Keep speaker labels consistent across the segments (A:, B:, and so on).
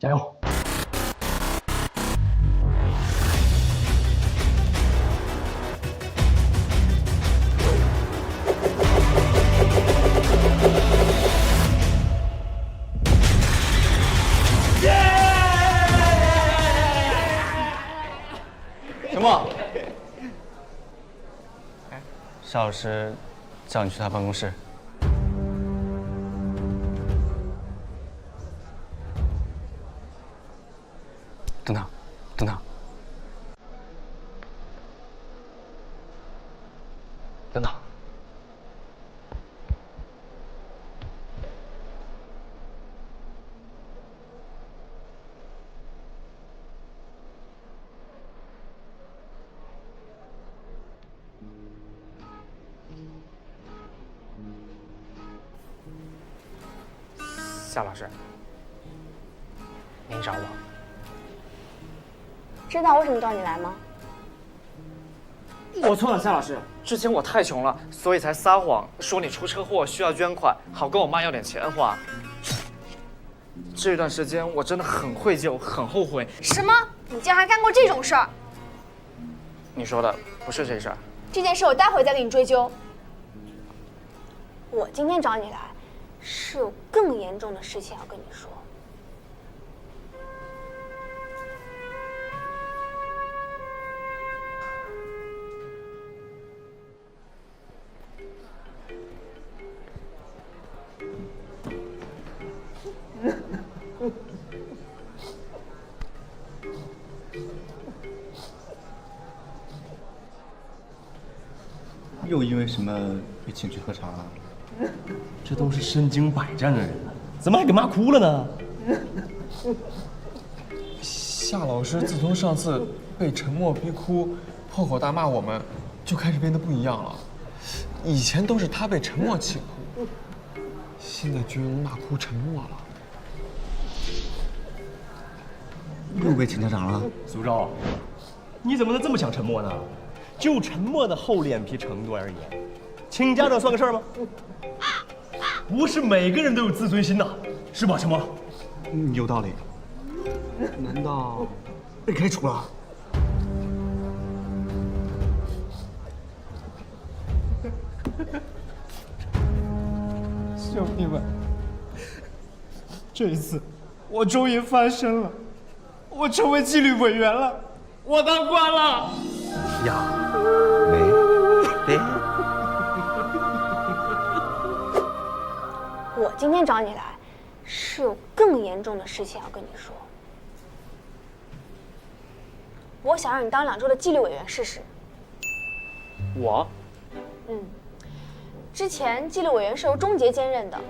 A: 加油！
B: 陈默，邵老师叫你去他办公室。 等等，等等，等等。
C: 夏老师，您找我？
D: 知道为什么找你来吗？
C: 我错了，夏老师。之前我太穷了，所以才撒谎说你出车祸需要捐款，好跟我妈要点钱花。这段时间我真的很愧疚，很后悔。
D: 什么？你竟然还干过这种事儿？
C: 你说的不是这事儿。
D: 这件事我待会再给你追究。我今天找你来，是有更严重的事情要跟你说。
E: 又因为什么被请去喝茶了？
A: 这都是身经百战的人了，怎么还给骂哭了呢？
F: 夏老师自从上次被陈默逼哭，破口大骂我们，就开始变得不一样了。以前都是他被陈默气哭，现在居然骂哭陈默了。
E: 又被请家长了？
A: 苏州，你怎么能这么想陈默呢？就陈默的厚脸皮程度而言，请家长算个事儿吗？不是每个人都有自尊心的，是吧，陈默？
E: 有道理。难道被开除了？
C: 兄弟们，这一次我终于翻身了，我成为纪律委员了，我当官了。
E: 呀，没，
D: 我今天找你来，是有更严重的事情要跟你说。我想让你当2周的纪律委员试试。
C: 我？
D: 之前纪律委员是由钟杰兼任的，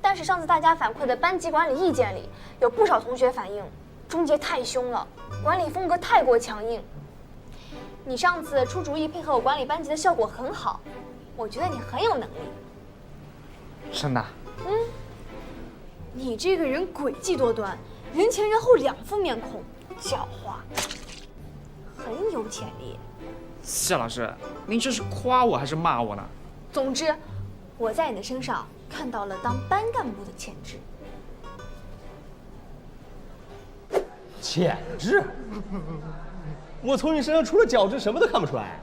D: 但是上次大家反馈的班级管理意见里，有不少同学反映钟杰太凶了，管理风格太过强硬。你上次出主意配合我管理班级的效果很好，我觉得你很有能力。
C: 真的？
D: 你这个人诡计多端，人前人后2副面孔，狡猾，很有潜力。
C: 夏老师，您这是夸我还是骂我呢？
D: 总之，我在你的身上看到了当班干部的潜质。
A: 潜质？我从你身上除了角质什么都看不出来。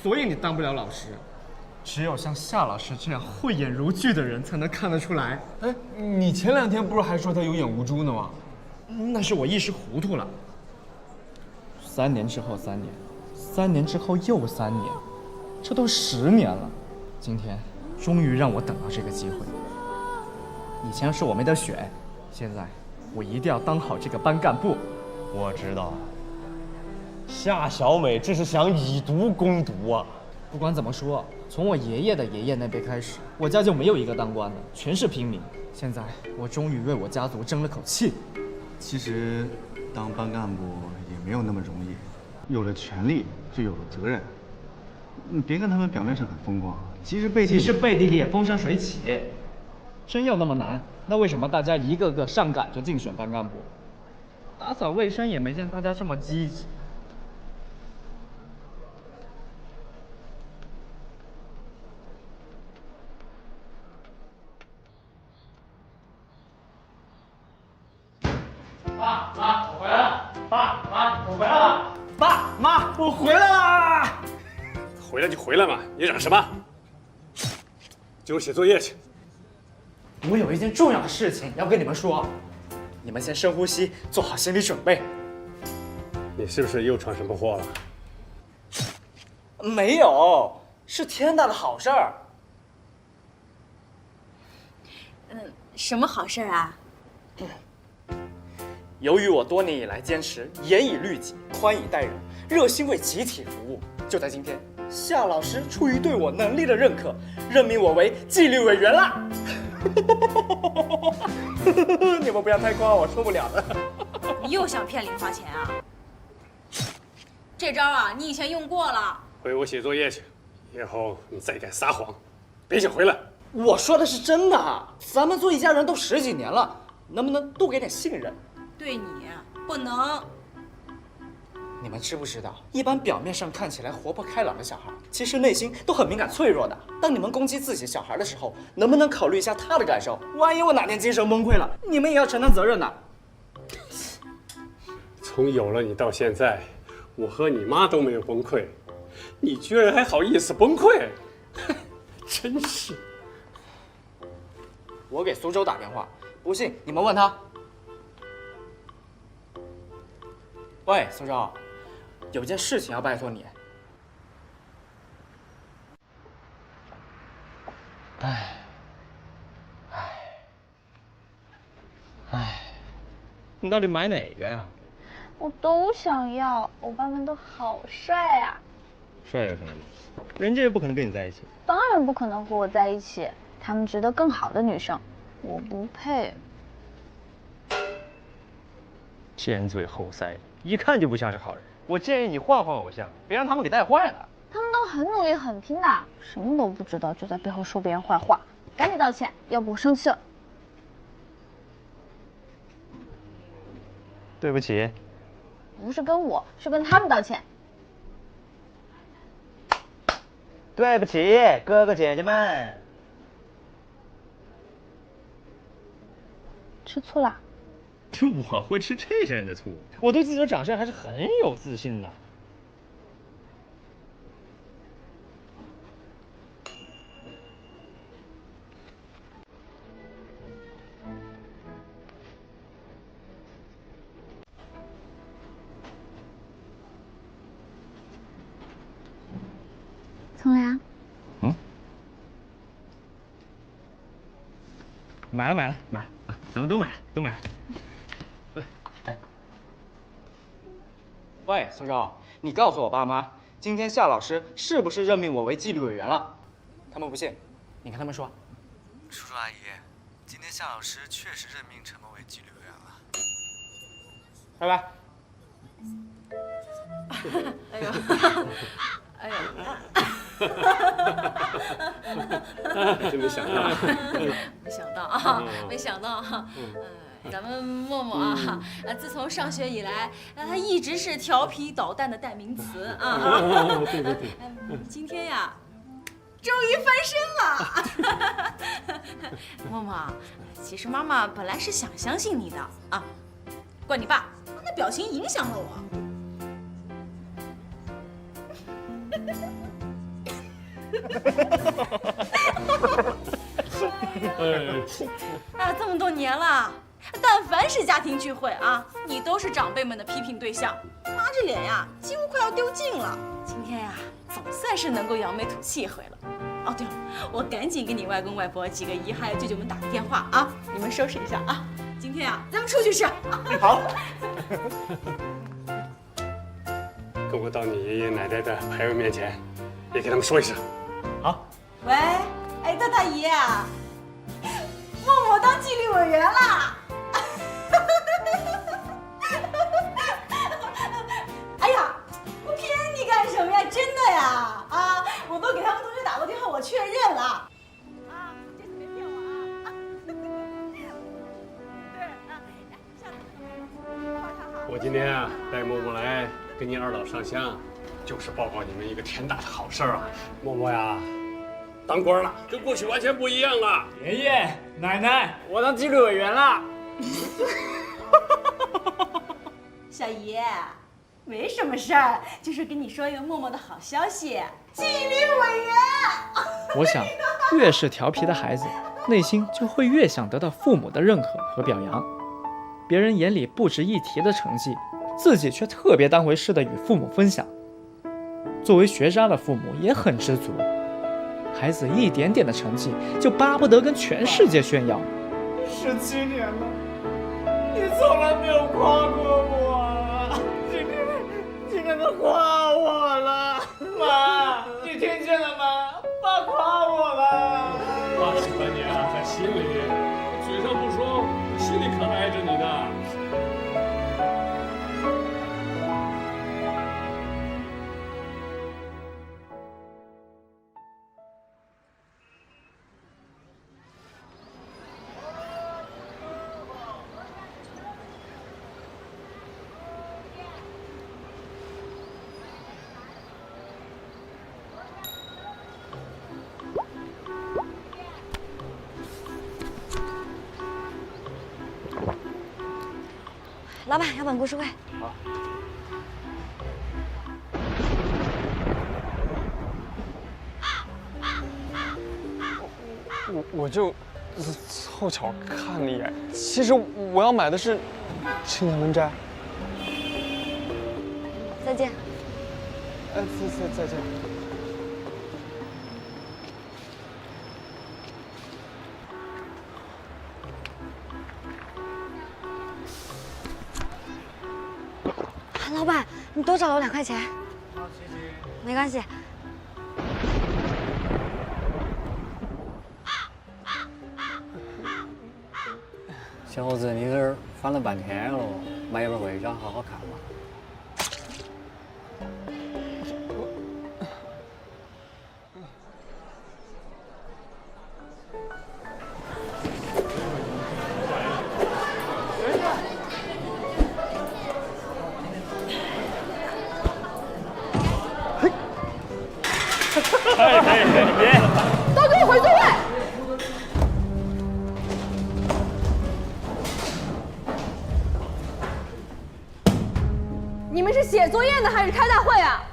C: 所以你当不了老师，只有像夏老师这样慧眼如炬的人才能看得出来。
F: 哎，你前2天不是还说他有眼无珠呢吗？
C: 那是我一时糊涂了。3年之后3年，3年之后又3年，这都10年了。今天终于让我等到这个机会。以前是我没得选，现在我一定要当好这个班干部。
A: 我知道，夏小美这是想以毒攻毒啊！
C: 不管怎么说，从我爷爷的爷爷那辈开始，我家就没有一个当官的，全是平民。现在我终于为我家族争了口气。
E: 其实当班干部也没有那么容易，有了权利就有了责任。你别看他们表面上很风光，其实背地里
C: 也风生水起。真有那么难？那为什么大家一个个上赶着竞选班干部？打扫卫生也没见大家这么积极。
A: 爸妈，我回来了！爸妈，我回来了！爸妈，我回来了！
G: 回来就回来嘛，你嚷什么？给我写作业去。
C: 我有一件重要的事情要跟你们说，你们先深呼吸，做好心理准备。
G: 你是不是又闯什么祸了？
C: 没有，是天大的好事儿。
H: 什么好事啊？
C: 由于我多年以来坚持严以律己、宽以待人，热心为集体服务，就在今天，夏老师出于对我能力的认可，任命我为纪律委员啦。你们不要太夸我，受不了了。
H: 你又想骗零花钱啊？这招啊，你以前用过了。
G: 回我写作业去，以后你再敢撒谎，别想回来。
C: 我说的是真的，咱们做一家人都10几年了，能不能多给点信任？
H: 对你不能。
C: 你们知不知道，一般表面上看起来活泼开朗的小孩，其实内心都很敏感脆弱的。当你们攻击自己小孩的时候，能不能考虑一下他的感受？万一我哪天精神崩溃了，你们也要承担责任的。
G: 从有了你到现在，我和你妈都没有崩溃，你居然还好意思崩溃？真是。
C: 我给苏州打电话，不信你们问他。喂，苏州，有件事情要拜托你。
A: 你到底买哪个呀？
D: 我都想要，欧巴们都好帅啊！
A: 帅有什么用？人家又不可能跟你在一起。
D: 当然不可能和我在一起，他们值得更好的女生，我不配。
A: 尖嘴猴腮，一看就不像是好人。我建议你换换偶像，别让他们给带坏了。
D: 他们都很努力很拼的，什么都不知道就在背后说别人坏话，赶紧道歉，要不我生气了。
A: 对不起。
D: 不是跟我，是跟他们道歉。
A: 对不起，哥哥姐姐们。
D: 吃醋啦？
A: 我会吃这些人的醋？我对自己的长相还是很有自信的。
D: 从良。
A: 买了，咱们都买了。
C: 喂，苏州，你告诉我爸妈，今天夏老师是不是任命我为纪律委员了？他们不信，你跟他们说。
I: 叔叔阿姨，今天夏老师确实任命陈默为纪律委员了。
C: 拜拜。
H: 哎呦，
G: 真没想到，
H: 没想到啊！咱们默默啊，自从上学以来，他一直是调皮捣蛋的代名词啊。
G: 对。
H: 今天呀，终于翻身了。默默，其实妈妈本来是想相信你的啊，怪你爸那表情影响了我。这么多年了，但凡是家庭聚会啊，你都是长辈们的批评对象，妈这脸呀，几乎快要丢尽了。今天呀，总算是能够扬眉吐气一回了。哦，对了，我赶紧给你外公外婆、几个姨还有舅舅们打个电话啊，你们收拾一下啊。今天呀，咱们出去吃。
C: 好。
G: 跟我到你爷爷奶奶的牌位面前，也给他们说一声。
A: 好。
H: 喂，哎，大姨，默默当纪律委员啦！
G: 我今天啊带默默来跟你二老上香，就是报告你们一个天大的好事啊！默默呀，当官了，跟过去完全不一样了。
C: 爷爷奶奶，我当纪律委员了。
H: 小姨，没什么事儿，就是跟你说一个默默的好消息，纪律委员。
C: 我想，越是调皮的孩子，内心就会越想得到父母的认可和表扬。别人眼里不值一提的成绩，自己却特别当回事的与父母分享。作为学渣的父母也很知足，孩子一点点的成绩就巴不得跟全世界炫耀。17年了，你从来没有夸过我，今天他夸我了，妈，你听见了吗？爸夸我了。
G: 爸喜欢你啊，在心里，嘴上不说，心里可爱着你呢。
D: 老板，要本故事会。
F: 好。我就凑巧看了一眼，其实我要买的是青年文摘。
D: 再见。
F: 再见。
D: 老板，你多找了我2块钱。好，谢谢。没关系。
J: 小伙子，你这儿翻了半天了，买一本回家好好看嘛。
D: 都给我回座位！你们是写作业呢，还是开大会啊？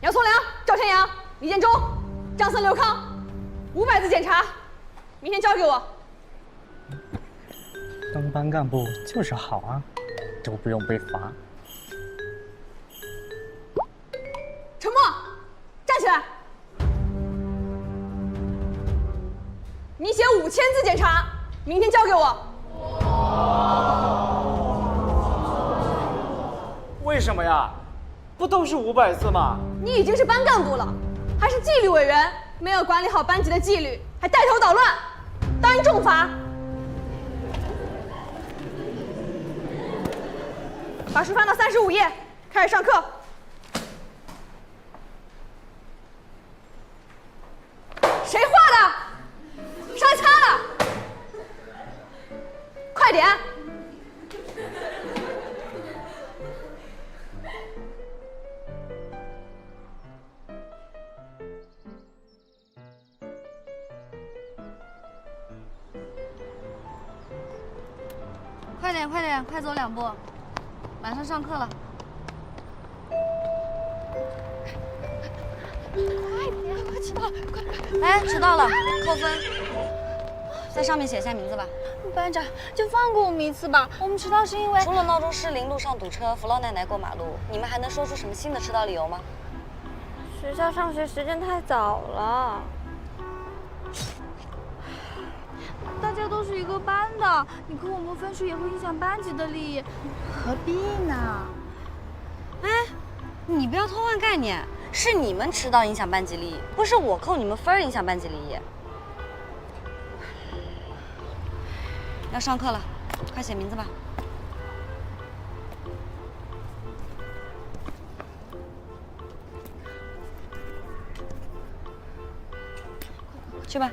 D: 杨松良、赵天阳、李建忠、张森、刘康，500字检查，明天交给我。
K: 当班干部就是好啊，都不用被罚。
D: 沉默，站起来。你写5000字检查，明天交给我。
C: 为什么呀？不都是500字吗？
D: 你已经是班干部了，还是纪律委员，没有管理好班级的纪律，还带头捣乱，当然重罚。把书翻到35页，开始上课。谁画的？上擦了，快点！快点，快点，快走2步，马上上课了。快点，快迟到了，快！来，迟到了，扣分。在上面写下名字吧。班长，就放过我们一次吧。我们迟到是因为……除了闹钟失灵、路上堵车、扶老奶奶过马路，你们还能说出什么新的迟到理由吗？学校上学时间太早了。大家都是一个班的，你扣我们分数也会影响班级的利益，何必呢？哎，你不要偷换概念，是你们迟到影响班级利益，不是我扣你们分影响班级利益。要上课了，快写名字吧。去吧。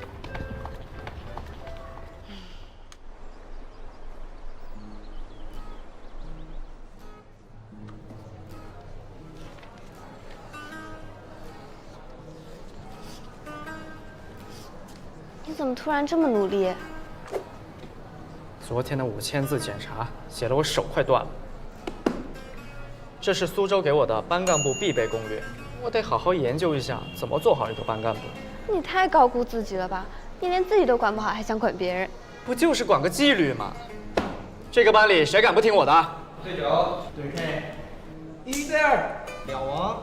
D: 怎么突然这么努力？
C: 昨天的5000字检查写得我手快断了。这是苏州给我的班干部必备攻略，我得好好研究一下怎么做好一个班干部。
D: 你太高估自己了吧？你连自己都管不好，还想管别人？
C: 不就是管个纪律吗？这个班里谁敢不听我的？
E: 对9，对 K，1对2，了王。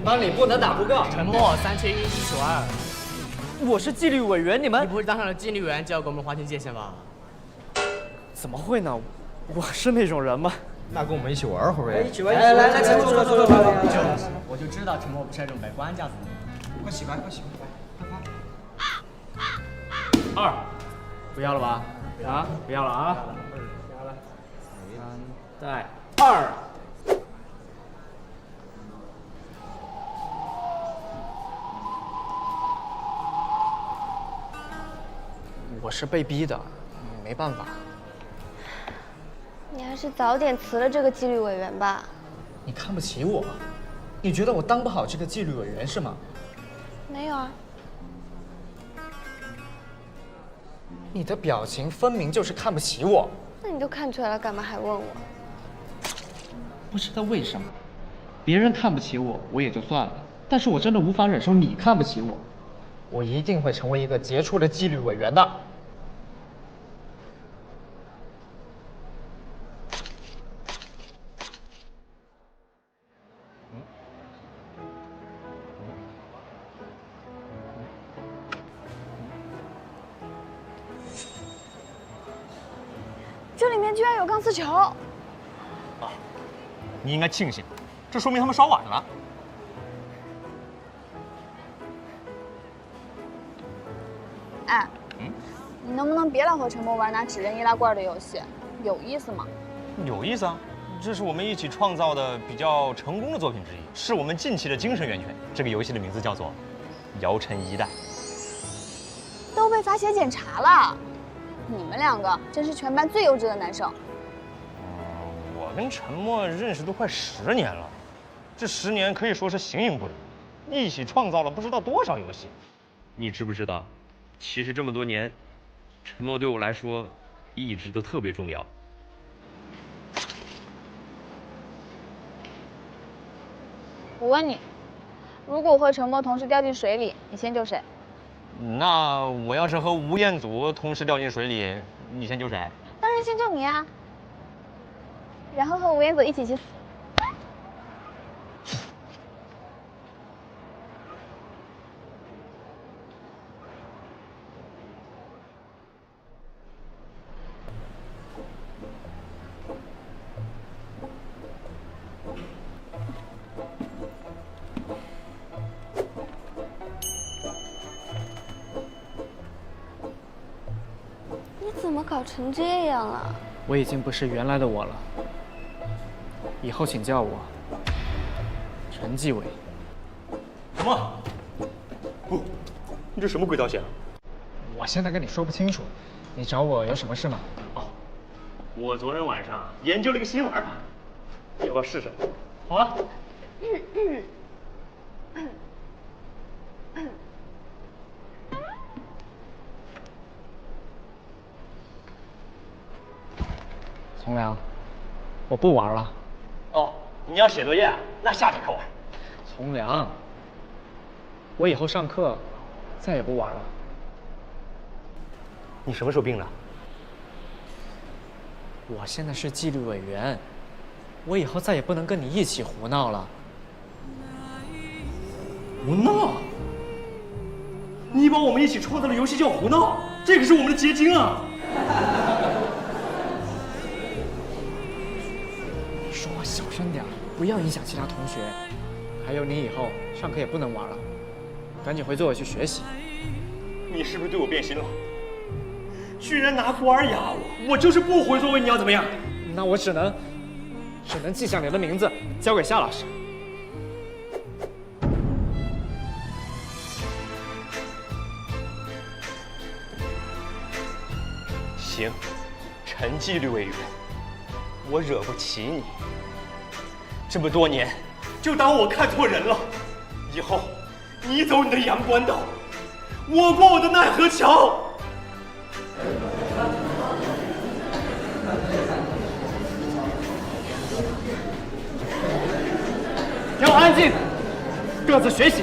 C: 班里不能打不告。
L: 沉默，3缺1，1求2。
C: 我是纪律委员，你们
L: 你不会当上了纪律委员就要给我们划清界限吧？
C: 怎么会呢？我是那种人吗？
E: 那跟我们一起玩会儿呗。
L: 来，沉默，坐。我就知道沉默不是那种摆官架子的人。
E: 快洗吧，快洗吧，快。
C: 2，不要了吧？啊，不要了啊！3带2。我是被逼的，没办法。
D: 你还是早点辞了这个纪律委员吧。
C: 你看不起我？你觉得我当不好这个纪律委员是吗？
D: 没有啊。
C: 你的表情分明就是看不起我。
D: 那你都看出来了，干嘛还问我？
C: 不知道为什么，别人看不起我，我也就算了，但是我真的无法忍受你看不起我。我一定会成为一个杰出的纪律委员的。
D: 这里面居然有钢丝球！
A: 啊，你应该庆幸，这说明他们刷碗了。
M: 哎，你能不能别老和陈默玩拿纸扔易拉罐的游戏，有意思吗？
A: 有意思啊，这是我们一起创造的比较成功的作品之一，是我们近期的精神源泉。这个游戏的名字叫做《摇陈一代》。
M: 都被罚写检查了，你们2个真是全班最幼稚的男生。
A: 我跟陈默认识都快10年了，这10年可以说是形影不离，一起创造了不知道多少游戏。
N: 你知不知道，其实这么多年，陈默对我来说一直都特别重要。
M: 我问你，如果我和陈默同时掉进水里，你先救谁？
A: 那我要是和吴彦祖同时掉进水里，你先救谁？
M: 当然先救你啊！然后和吴彦祖一起去死。
D: 你怎么搞成这样了？
C: 我已经不是原来的我了，以后请叫我陈纪委。
A: 什么？不，你这什么鬼道歉啊？
C: 我现在跟你说不清楚，你找我有什么事吗？
A: 哦，我昨天晚上研究了一个新玩法，要不要试试？好啊。
C: 从良，我不玩了。
A: 哦，你要写作业啊？那下节课玩。
C: 从良，我以后上课再也不玩了。
A: 你什么时候病的？
C: 我现在是纪律委员，我以后再也不能跟你一起胡闹了。
A: 胡闹？你把我们一起创造的游戏叫胡闹，这可是我们的结晶啊！
C: 说话小声点，不要影响其他同学。还有你以后上课也不能玩了，赶紧回座位去学习。
A: 你是不是对我变心了？居然拿官压我！我就是不回座位，你要怎么样？
C: 那我只能记下你的名字，交给夏老师。
A: 行，陈纪律委员，我惹不起你。这么多年，就当我看错人了。以后，你走你的阳关道，我过我的奈何桥。
C: 给我安静，各自学习。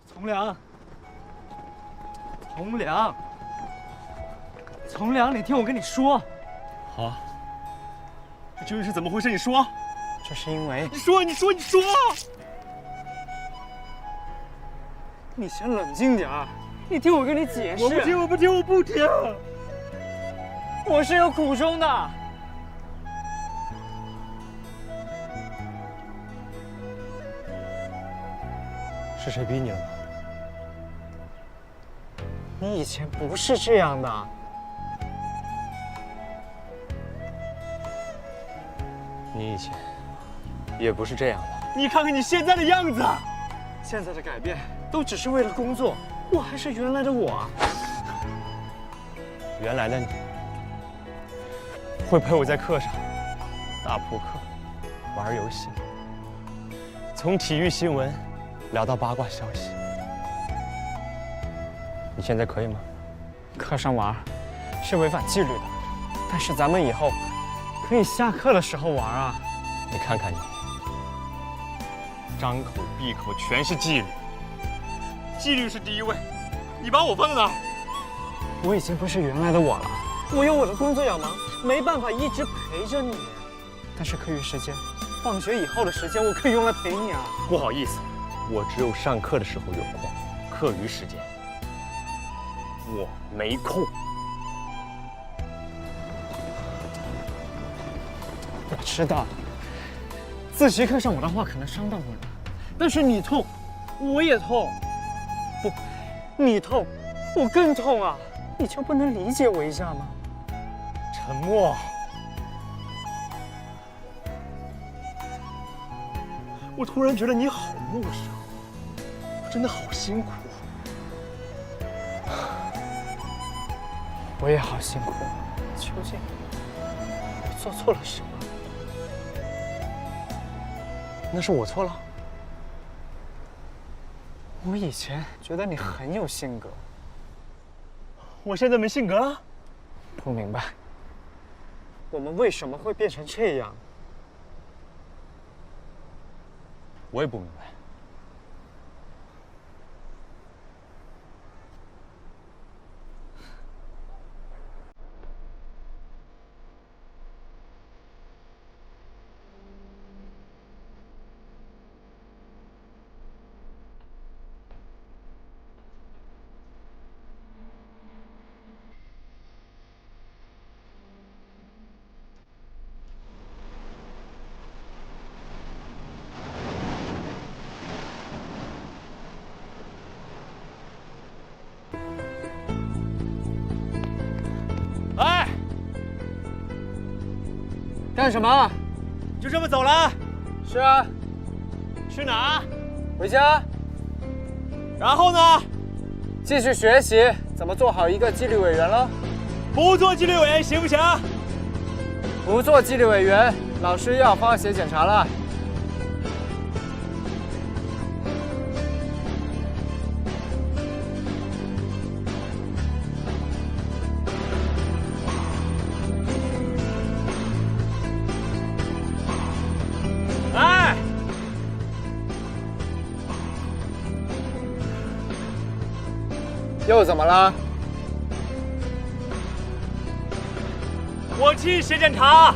C: 从良，从良，从良，你听我跟你说。
A: 好啊，这究竟是怎么回事？你说。
C: 这是因为……
A: 你说，你说，你说！
C: 你先冷静点儿，你听我跟你解释。
A: 我不听，我不听，我不听！
C: 我是有苦衷的。
A: 是谁逼你了吗？
C: 你以前不是这样的。
A: 你以前也不是这样的。你看看你现在的样子。
C: 现在的改变都只是为了工作，我还是原来的我。
A: 原来的你会陪我在课上打扑克、玩游戏，从体育新闻聊到八卦消息。你现在可以吗？
C: 课上玩是违反纪律的，但是咱们以后可以下课的时候玩啊。
A: 你看看你，张口闭口全是纪律，纪律是第一位，你把我放在哪儿？
C: 我已经不是原来的我了，我有我的工作要忙，没办法一直陪着你。但是课余时间，放学以后的时间，我可以用来陪你啊。
A: 不好意思，我只有上课的时候有空，课余时间我没空。
C: 我知道，自习课上我的话可能伤到你了，但是你痛，我也痛。不，你痛，我更痛啊！你就不能理解我一下吗？
A: 沉默。我突然觉得你好陌生，真的好辛苦。
C: 我也好辛苦，究竟我做错了什么？
A: 那是我错了。
C: 我以前觉得你很有性格，
A: 我现在没性格了。
C: 不明白，我们为什么会变成这样？
A: 我也不明白。哎，
C: 干什么？
A: 就这么走了？
C: 是啊。
A: 去哪？
C: 回家。
A: 然后呢？
C: 继续学习怎么做好一个纪律委员了。
A: 不做纪律委员行不行？
C: 不做纪律委员，老师又要发写检查了。
A: 哎，
C: 又怎么了？
A: 我替写检查。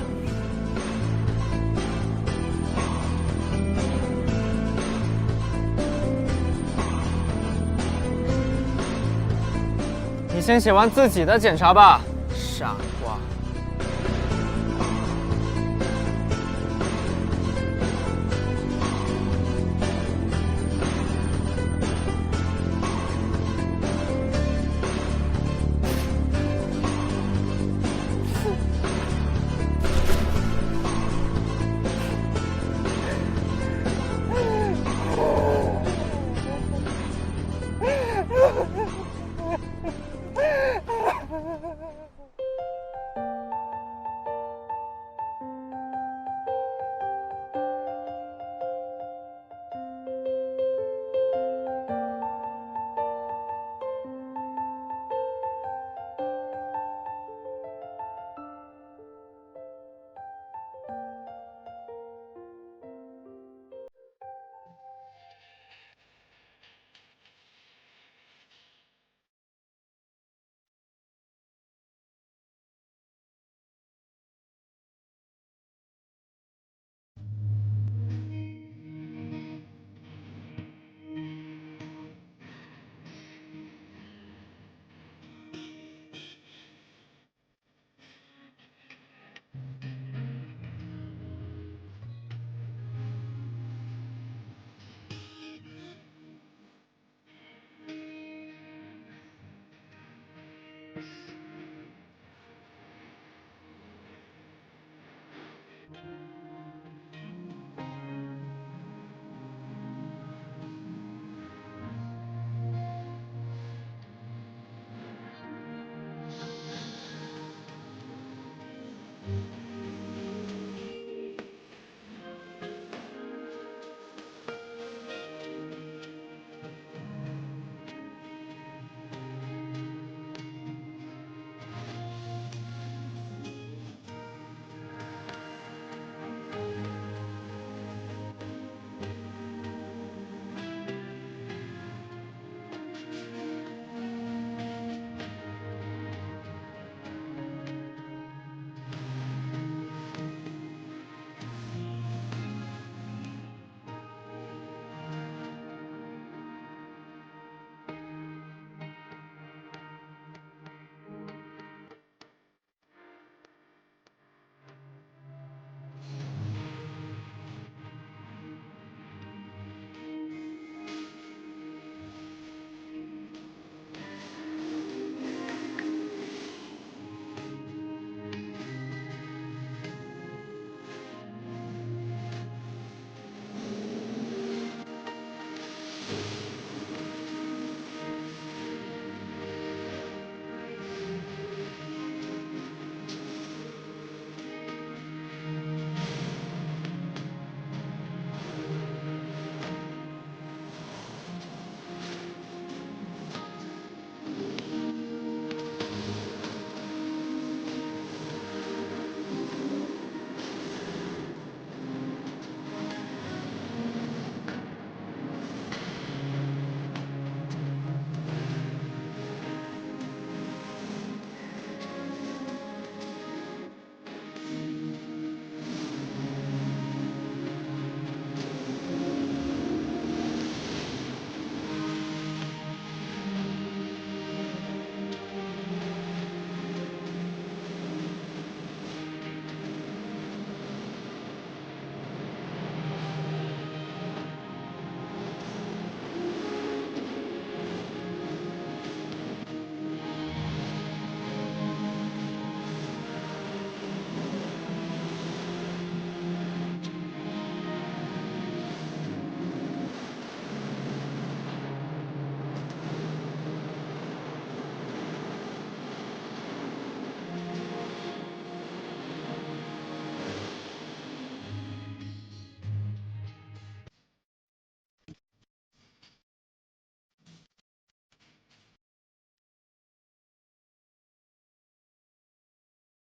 C: 你先写完自己的检查吧，傻